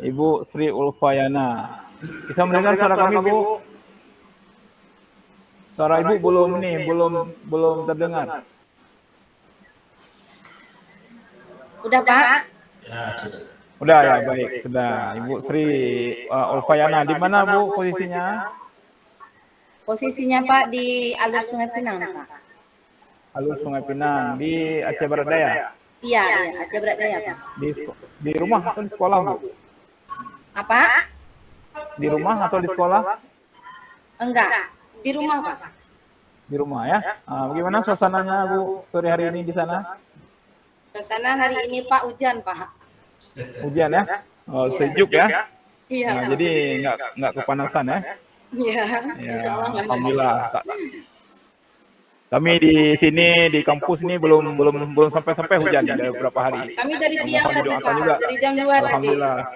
Ibu Sri Ulfayana. Bisa mendengar suara kami, Bu? Suara Ibu belum terdengar. Udah, Pak? Udah ya, baik, sudah. Ibu Sri Ulfayana, di mana Bu posisinya? Posisinya Pak di alur Sungai Pinang, Pak. Alur Sungai Pinang, di Aceh Barat Daya? Iya, Aceh Barat Daya, Pak. Di rumah atau di sekolah, Bu? Apa? Di rumah atau di sekolah? Enggak, di rumah, Pak. Di rumah ya. Bagaimana suasananya, Bu, sore hari ini di sana? Suasana hari ini Pak hujan, Pak. Hujan ya? Oh, sejuk ya? Iya, Pak. Jadi nggak kepanasan ya? Iya, Ya, insya Allah nggak. alhamdulillah. Kami di sini di kampus ini belum sampai hujan ya, dari beberapa hari. Kami dari siang Mohon tadi, didoakan Pak. juga. Dari jam 2 tadi. Alhamdulillah.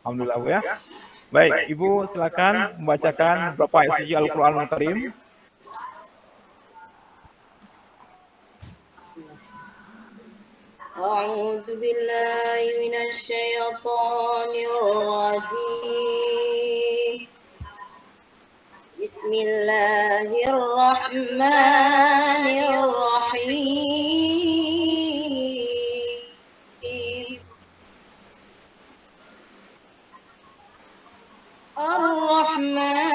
Alhamdulillah, Bu ya. Baik, Ibu silakan membacakan beberapa ayat suci Al-Qur'anul Karim. A'udzu billahi minasy syaithanir rajim. Bismillahirrahmanirrahim. Ar-Rahman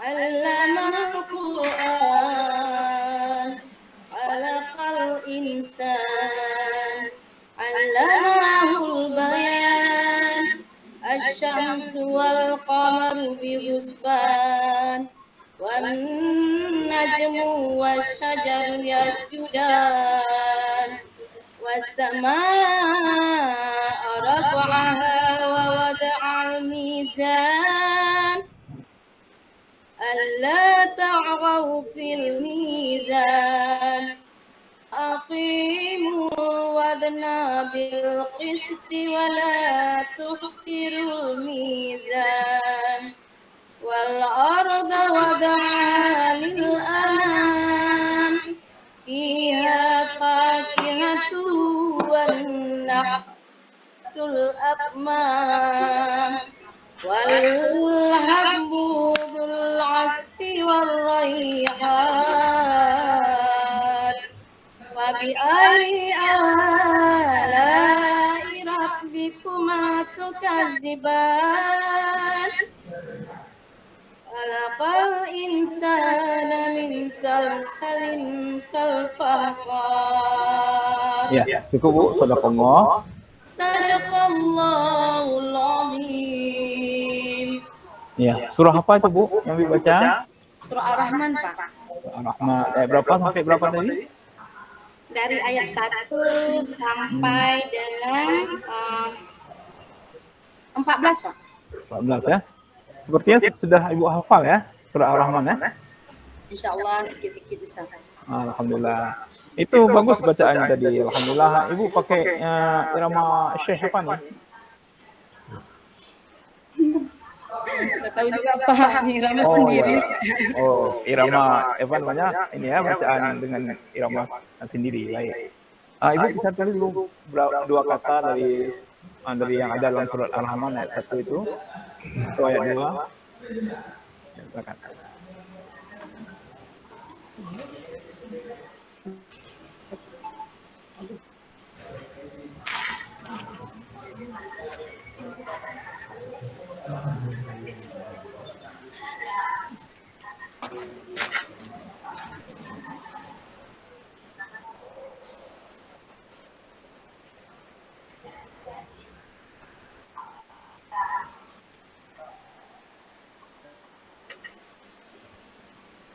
'allamal Qur'an, 'alaqal insan, 'allamahul bayan, asy-syamsu wal qamaru bihusban, wan najmu wasyajaru yasjudan, was-samaa'a rafa'aha wa wada'al mizan, alla ta'ghaw fil mizan, aqimu wadna bil qisti wa la tuhsirul mizan, wal arda wada'aha lil anam, fiha fakihatu wan nakhtul akmam, wal habbu dzul asfi war rayhan, wa bi ayyi ala'i rabbikuma tukadziban, khalaqal insana min salsalin kal fakhar. Ya, cukup Bu, shadaqallah. Sadaqallahul azim. Ya, surah apa itu Bu yang dibaca? Surah Ar-Rahman, Pak. Ar-Rahman. Berapa sampai berapa tadi? Dari ayat 1 sampai dengan 14, Pak. 14 ya. Sepertinya sudah Ibu hafal ya, surah Ar-Rahman ya. Insya Allah sikit-sikit bisa. Alhamdulillah. Itu bagus bacaannya tadi. Alhamdulillah. Ibu pakai irama Syekh apa nih? Nggak tahu juga Pak, irama sendiri. Oh, irama apa namanya? Ini ya, bacaan dengan irama sendiri. Baik. Ibu bisa tulis dulu dua kata dari yang ada dalam surat Al-Rahman ayat 1 itu. Itu ayat 2. Ya, silakan.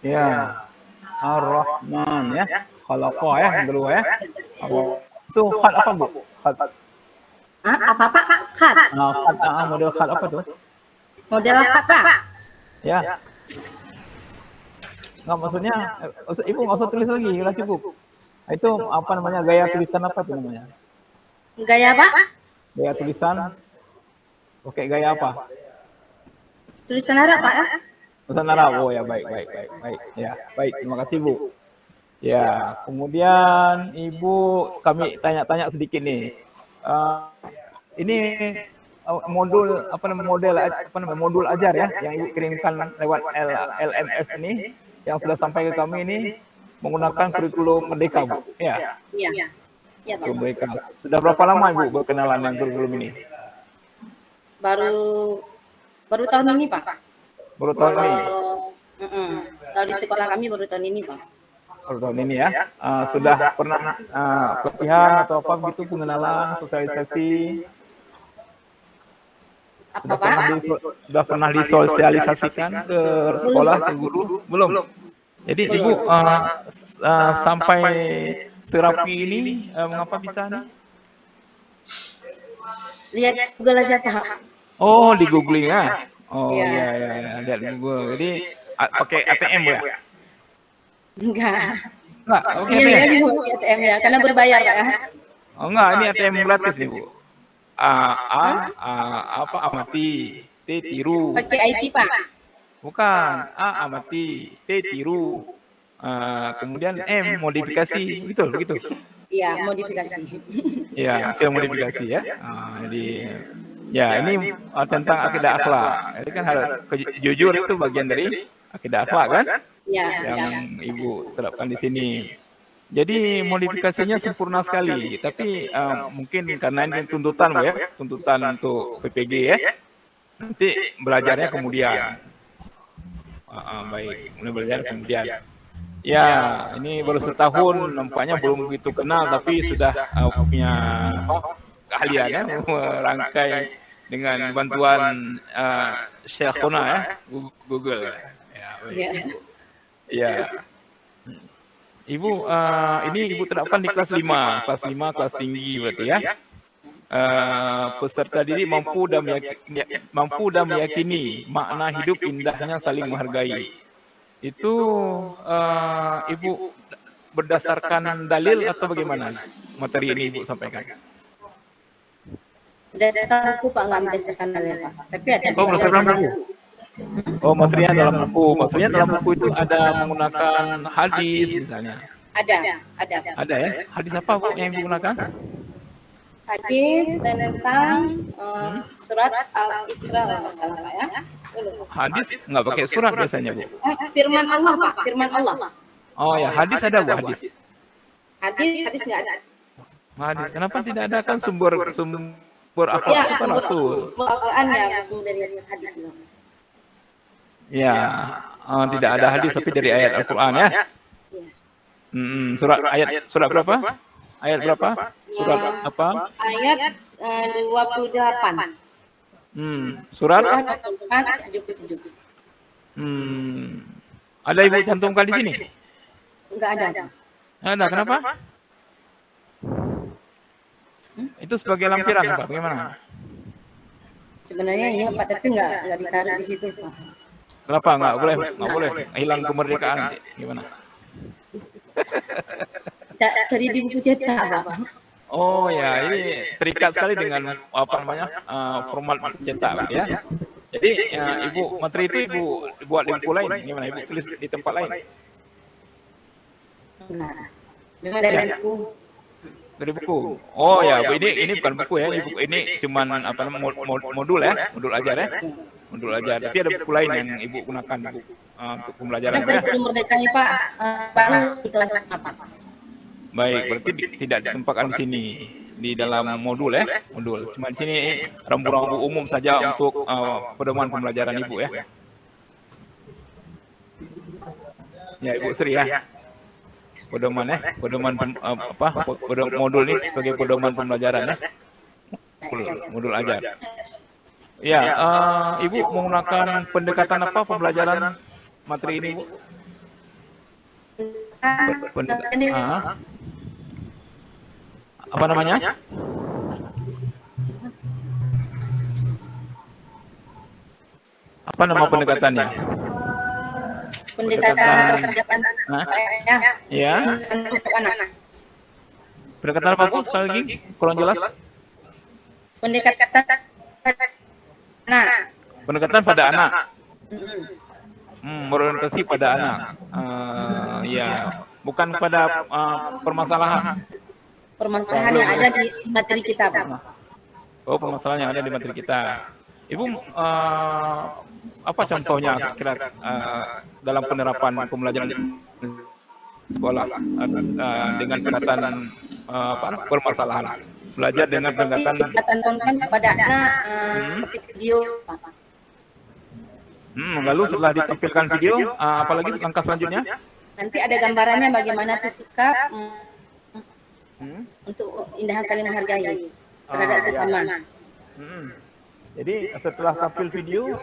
Ya, Ar-Rahman ya. Khalaqa ya, yang kedua ya. Itu khat apa Bu? Khat. Apa Pak? Khat. Khat model khat apa tuh? Model khat, Pak. Ya. Nggak, maksudnya Ibu nggak usah tulis lagi, udah cukup. Itu apa namanya, gaya tulisan apa tuh namanya? Gaya apa? Gaya tulisan. Oke, gaya apa? Tulisan Arab, Pak ya? Tulisan Arab. Oh ya, baik. Ya, baik. Terima kasih Bu. Ya, kemudian Ibu, kami tanya-tanya sedikit nih. ini modul modul ajar ya yang Ibu kirimkan lewat LMS ini yang sudah sampai ke kami ini menggunakan kurikulum Merdeka, Bu. Ya. Iya. Iya, Pak. Merdeka. Sudah berapa lama Ibu berkenalan dengan kurikulum ini? Baru tahun ini, Pak. Baru tahun ini. Kalau di sekolah kami baru tahun ini, Pak. Baru tahun ini ya. Sudah pernah pelatihan atau apa begitu, pengenalan, sosialisasi? Apa, Pak? Sudah pernah disosialisasikan ke sekolah, ke guru? Belum. Jadi Ibu sampai serapi ini mengapa bisa nih? Lihat Google aja, Pak. Oh, di googling ya? Oh Iya. iya, lihat di Google. Jadi pakai ATM ya? Enggak. Enggak, oke Iya, deh. juga pakai ATM ya, karena berbayar, Pak ya. Oh enggak, ini ATM gratis nih, Bu. Apa amati, T tiru. Pakai IT, Pak. Bukan, amati, T tiru. Kemudian M modifikasi, begitu. Iya, modifikasi. Iya, hasil modifikasi ya. Jadi ya ini tentang akidah akhlak. Jadi kan hal jujur itu bagian dari akidah akhlak kan? Iya. Yang Ibu terapkan di sini. Jadi modifikasinya sempurna sekali, tapi mungkin karena ini tuntutan, Bu ya, tuntutan untuk PPG ya. Nanti belajarnya kemudian. Baik, mulai belajar kemudian. Ya, ini baru setahun, nampaknya belum begitu kenal, tapi sudah punya keahlian ya, merangkai dengan bantuan Syekhona ya, Google. Ya. Ibu, ini Ibu terapkan di kelas 5, kelas tinggi berarti ya. Peserta didik mampu dan meyakini makna hidup indahnya saling menghargai. Itu Ibu berdasarkan dalil atau bagaimana materi ini Ibu sampaikan? Berdasarkan buku, Pak, nggak berdasarkan dalil, Pak. Tapi ada. Oh, berdasarkan buku. Oh, materinya dalam buku. Maksudnya dalam buku itu ada menggunakan hadis misalnya. Ada. Ada ya? Hadis apa, Bu, yang digunakan? Hadis tentang surat Al-Isra kalau nggak salah, Pak ya. Hadis nggak pakai surat biasanya, Bu. Firman Allah, Pak. Firman Allah. Oh ya, hadis ada, Bu, hadis. Hadis nggak ada. Hadis. Kenapa tidak ada, kan sumber akhlak Ya, itu kan Rasul. Al-Quran ya, sumber dari hadis. Ya, tidak ada hadis tapi dari ayat Al-Quran ya. Surat berapa? Ayat berapa? Surat apa? Ayat 28. Surat 77. Ada Ibu cantumkan di sini? Enggak ada. Ada, kenapa? Itu sebagai lampiran, Pak, bagaimana? Sebenarnya iya, Pak, tapi enggak ditaruh di situ, Pak. Kenapa nggak boleh hilang kemerdekaan, gimana? Cari di buku cetak, Pak. Oh ya, ini terikat sekali dengan format cetak ya. Jadi Ibu materi itu Ibu buat di buku lain, gimana? Ibu tulis di tempat lain? Enggak. Memang dari buku. Dari buku. Oh ya, Bu, ini bukan buku ya, ini cuman modul ya, modul ajar ya. Modul ajar. Tapi ada buku lain yang Ibu gunakan untuk pembelajaran ya. Kurikulum Merdekanya, Pak, baru di kelas 8, Pak. Baik, berarti tidak ditempatkan di sini di dalam modul ya, modul. Cuma di sini rambu-rambu umum saja untuk pedoman pembelajaran Ibu ya. Ya, Ibu Sri ya. Pedoman ya, modul ini sebagai pedoman pembelajaran ya. Modul ajar. Ya, Ibu menggunakan pendekatan apa pembelajaran materi ini, Bu? Apa namanya? Apa nama pendekatannya? Pendekatan terhadap anak. Ya. Terhadap anak. Pendekatan apa, Bu? Sekali lagi, kurang jelas. Pendekatan anak. Pendekatan pada anak. Berorientasi pada anak. Ya, bukan pada permasalahan. Permasalahan yang ada di materi kita, Pak. Oh, permasalahan yang ada di materi kita. Ibu, apa contohnya kira dalam penerapan pembelajaran sekolah dengan pendekatan permasalahan belajar dengan Seperti pendekatan kita tontonkan kepada anak seperti video. lalu setelah ditampilkan video, apalagi langkah selanjutnya? Nanti ada gambarannya bagaimana tuh sikap untuk indahan saling menghargai terhadap sesama. Jadi setelah tampil video,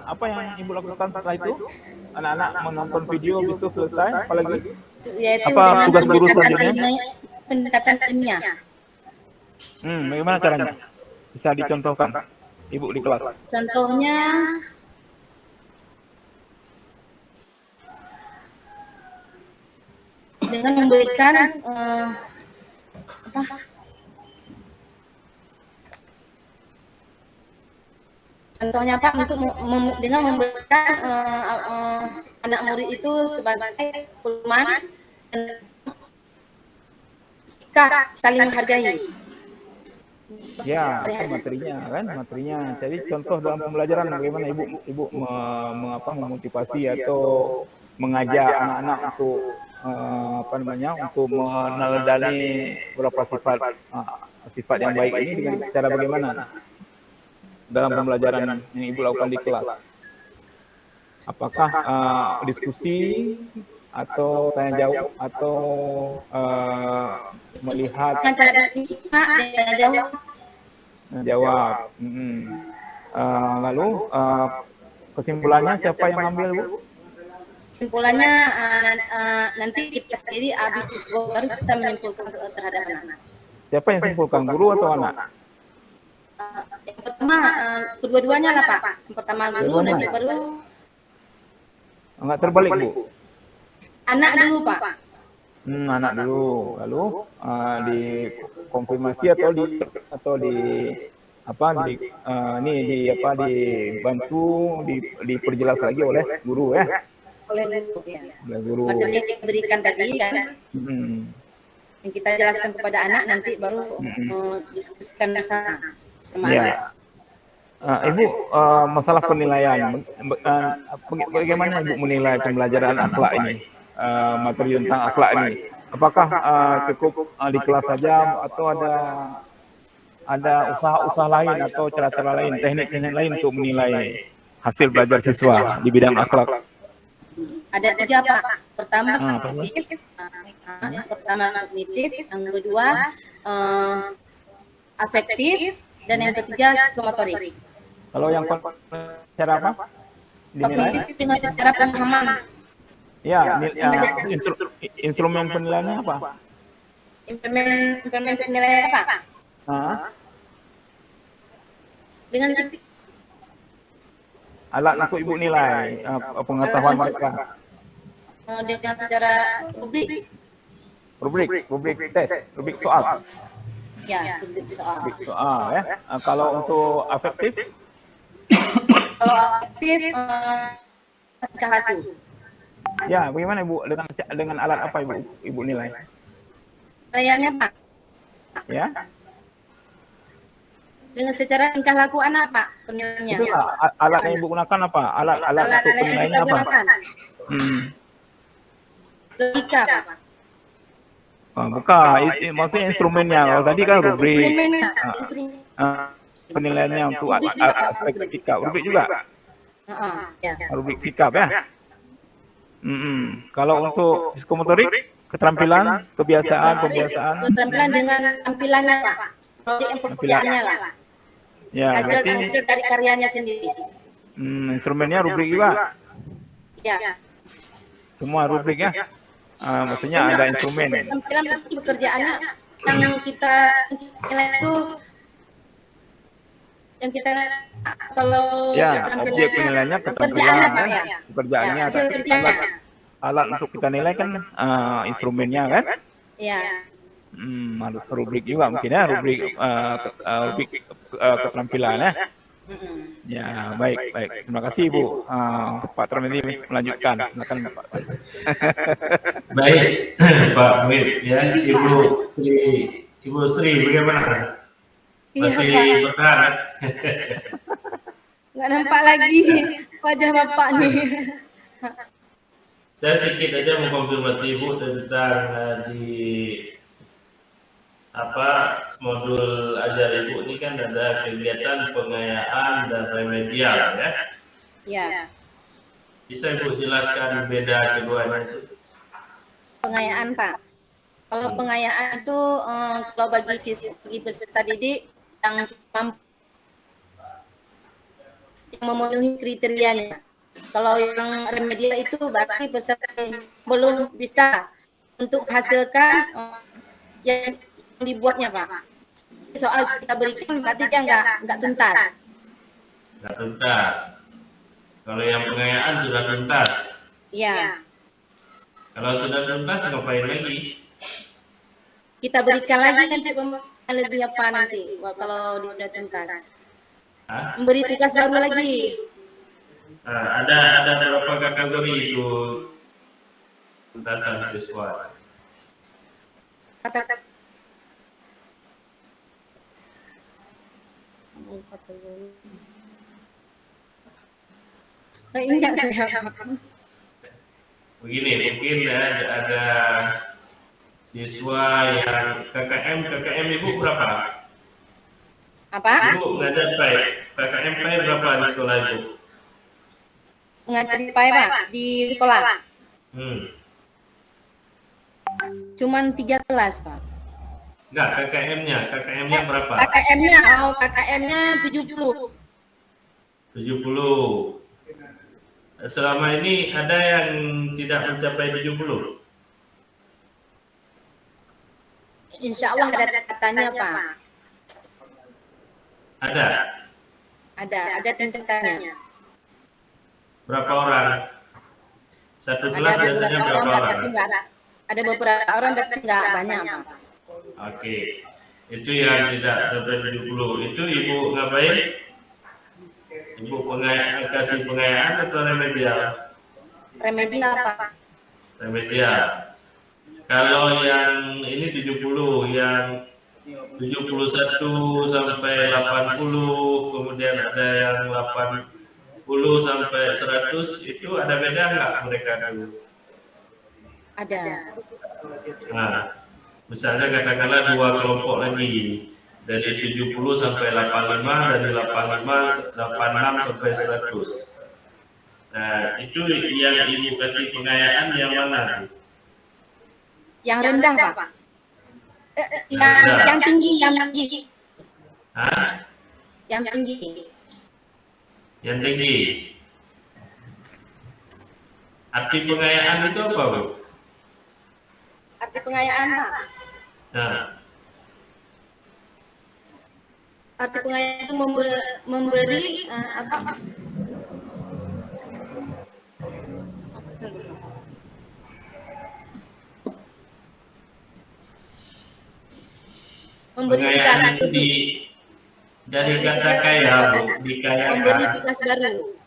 apa yang ibu lakukan setelah itu? Anak-anak menonton video, habis itu selesai, apalagi? Yaitu Apa dengan tugas guru selanjutnya? pendekatan ilmiah. Bagaimana caranya? Bisa dicontohkan, ibu di kelas. Contohnya dengan memberikan contohnya Pak untuk dengan memberikan anak murid itu sebagai perumahan dan sikap saling menghargai. Ya, itu materinya kan, materinya. Jadi contoh dalam pembelajaran bagaimana ibu memotivasi atau mengajak anak-anak untuk untuk meneladani beberapa sifat yang baik ini dengan cara bagaimana dalam pembelajaran yang ibu lakukan di kelas? Apakah diskusi atau tanya jawab atau melihat Dengan cara berbicara dan jawab. jawab? Lalu kesimpulannya siapa yang ambil, Bu? Kesimpulannya nanti kita sendiri habis siswa baru kita menyimpulkan terhadap anak. Siapa yang simpulkan, guru atau anak? Yang pertama kedua-duanya lah Pak. Yang pertama guru, nanti baru Enggak terbalik, Bu? anak dulu Pak. Anak dulu, lalu dikonfirmasi atau dibantu diperjelas lagi oleh guru ya. Oleh guru ya. Oleh guru. Materi yang diberikan tadi kan. Yang kita jelaskan kepada anak nanti baru diskusikan bersama ya. anak. Ibu, masalah penilaian, bagaimana Ibu menilai pembelajaran akhlak ini, materi tentang akhlak ini? Apakah cukup di kelas saja atau ada usaha-usaha lain atau cara-cara lain, teknik-teknik lain untuk menilai hasil belajar siswa di bidang akhlak? Ada 3 Pak. Pertama kognitif, yang kedua afektif, dan yang ketiga psikomotorik. Kalau yang cara apa? Dinilai? Kognitif dengan secara pemahaman. Ya, instrumen penilaiannya apa? Instrumen penilaian apa? Dengan alat untuk Ibu nilai pengetahuan mereka. Dengan secara rubrik tes, rubrik soal. Ya, rubrik soal. Ya. Kalau untuk afektif? Kalau afektif tingkah laku. Ya, bagaimana Ibu dengan alat apa Ibu nilai? Penilaiannya Pak. Ya. Dengan secara tingkah laku anak Pak penilaiannya. Itulah alat yang Ibu gunakan apa? Alat untuk penilaiannya apa? Logika Pak. Bukan, maksudnya instrumennya. Kalau tadi kan rubrik. Instrumen. Penilaiannya untuk aspek sikap. Rubrik juga? Ya. Rubrik sikap ya? Kalau untuk psikomotorik, keterampilan, kebiasaan. Keterampilan dengan tampilannya Pak. Projek yang pekerjaannya lah. Ya, hasil dari karyanya sendiri. Instrumennya rubrik juga? Ya. Semua rubrik ya? Maksudnya ada instrumen. Tampilan pekerjaannya yang kita nilai itu kalau objek penilaiannya keterampilan ya? Pekerjaannya hasil kerjanya. Alat untuk kita nilai kan instrumennya kan? Iya. Rubrik juga mungkin ya, rubrik keterampilan ya. Ya, baik. Terima kasih Ibu. Pak Tarmizi melanjutkan. Silakan Pak. Baik, Pak Mir ya, Ibu Sri bagaimana? Masih Pak. bertahan. Nggak nampak lagi wajah Bapak nih. Saya sedikit aja mengkonfirmasi Ibu tentang di modul ajar Ibu ini kan ada kegiatan pengayaan dan remedial ya. Ya. Bisa Ibu jelaskan beda keduanya itu? Pengayaan Pak. Kalau pengayaan itu kalau bagi peserta didik yang mampu yang memenuhi kriterianya. Kalau yang remedial itu berarti peserta belum bisa untuk hasilkan yang dibuatnya Pak. Soal kita berikan berarti dia nggak tuntas. Nggak tuntas. Kalau yang pengayaan sudah tuntas. Iya. Kalau sudah tuntas ngapain lagi? Kita berikan lagi nanti lebih apa nanti kalau dia sudah tuntas. Hah? Memberi tugas baru lagi. Nah, ada berapa kategori itu tuntasan siswa? Kata ingat saya. Begini, mungkin ada siswa yang KKM Ibu berapa? Apa? Ibu ngajar KKM berapa di sekolah Ibu? Ngajar di PAI Pak di sekolah. Cuman 3 kelas Pak. Enggak, KKM-nya berapa? KKM-nya 70. 70. Selama ini ada yang tidak mencapai 70? Insya Allah ada katanya Pak. Ada tingkatannya. Berapa orang? Satu kelas biasanya berapa orang? Ada beberapa orang tapi nggak banyak Pak. Oke, itu yang tidak sampai 70. Itu Ibu ngapain? Ibu kasih pengayaan atau remedial? Remedial Pak. Remedial. Kalau yang ini 70, yang 71 sampai 80, kemudian ada yang 80 sampai 100, itu ada beda nggak mereka dulu? Ada. Nah, misalnya katakanlah 2 kelompok lagi, dari 70 sampai 85, dari 85, 86 sampai 100. Nah, itu yang Ibu kasih pengayaan yang mana? Yang rendah Pak. Yang tinggi. Hah? Yang tinggi. Yang tinggi. Arti pengayaan itu apa, Bu? Arti pengayaan Pak. Nah, arti pengayaan itu memberi apa? Memberi tugas dari kata kaya, dikayakan. Memberi tugas baru.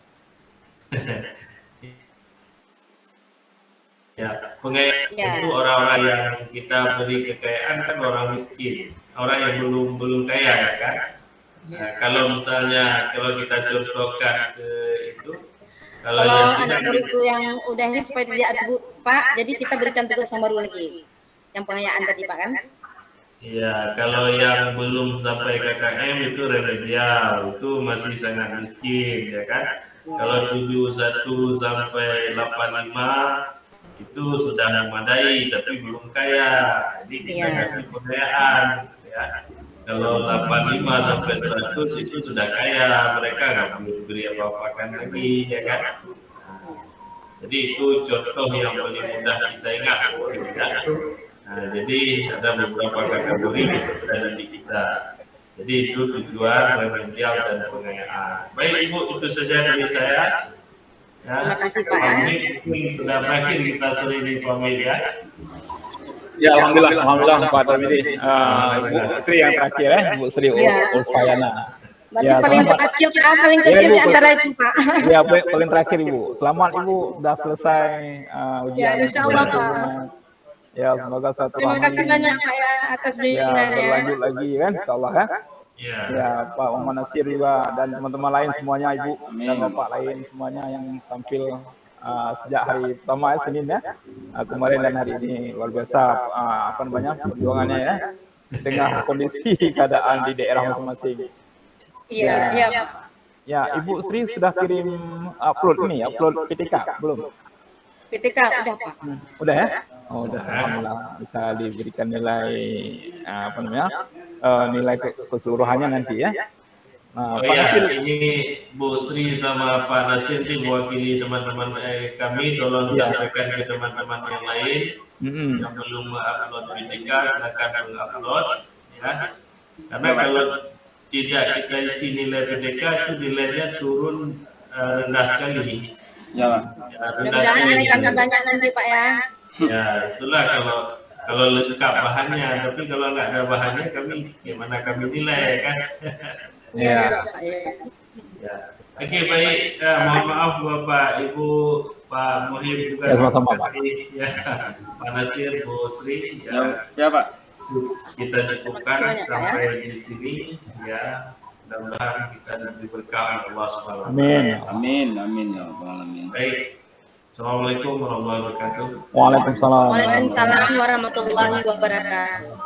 Ya, pengayaan itu orang-orang yang kita beri kekayaan kan orang miskin, orang yang belum kaya ya kan. Nah, kalau misalnya kita contohkan ke itu, kalau anak baru itu yang udah ini supaya tidak Pak, jadi kita berikan tugas yang baru lagi, yang pengayaan tadi Pak kan? Iya, kalau yang belum sampai KKM itu remedial, itu masih sangat miskin ya kan. Kalau 71 sampai 85 itu sudah memadai tapi belum kaya, jadi kita kasih pengayaan ya. Kalau 85 sampai 100 itu sudah kaya, mereka nggak perlu diberi apa-apakan lagi ya kan. Jadi itu contoh yang paling mudah kita ingat ya. Nah, jadi ada beberapa kategori di sekolah didik kita. Jadi itu tujuan remedial dan pengayaan. Baik Ibu, itu saja dari saya. Ya, terima kasih Pak. Ini sudah berakhir kita sore ini pamit ya. Ya, alhamdulillah Pak Tarmidi. Bu Sri yang terakhir ya, Bu Sri Ulfayana. Berarti paling terakhir paling kecil di antara itu Pak. Ya, paling terakhir Ibu. Selamat Ibu sudah selesai ujian. Ya, insya Allah Pak. Ya, semoga satu terima kasih banyak Pak ya atas bimbingannya. Ya, berlanjut lagi kan, insyaallah ya. Ya, Pak Muhammad Nasir juga dan teman-teman lain semuanya, Ibu dan Bapak lain semuanya yang tampil sejak hari pertama Senin ya, kemarin dan hari ini. Luar biasa apa namanya perjuangannya ya, di tengah kondisi keadaan di daerah masing-masing. Iya, iya. Ya, Ibu Sri sudah kirim upload PTK belum? PTK udah Pak. Udah ya? Oh, udah. Alhamdulillah bisa diberikan nilai apa namanya? Nilai keseluruhannya nanti ya. Oh iya, ini Bu Sri sama Pak Nasir ini mewakili teman-teman kami, tolong sampaikan ke teman-teman yang lain yang belum upload PTK, silakan mengupload ya. Karena kalau tidak kita isi nilai PTK itu nilainya turun rendah sekali. Ya, Mudah-mudahan nilai banyak nanti Pak ya. Ya, itulah kalau lengkap bahannya, tapi kalau nggak ada bahannya kami gimana kami nilai kan? Iya juga Pak ya. Ya. Oke, baik. Mohon maaf Bapak, Ibu, Pak Muhim juga. Ya, sama-sama, Pak. Ya, Pak Nasir, Bu Sri. ya Pak. Kita cukupkan sampai di sini. Ya, mudah-mudahan kita diberi berkah Allah Subhanahu wa taala. Amin ya Rabbal alamin. Baik. Assalamualaikum warahmatullahi wabarakatuh. Waalaikumsalam. Waalaikumsalam warahmatullahi wabarakatuh.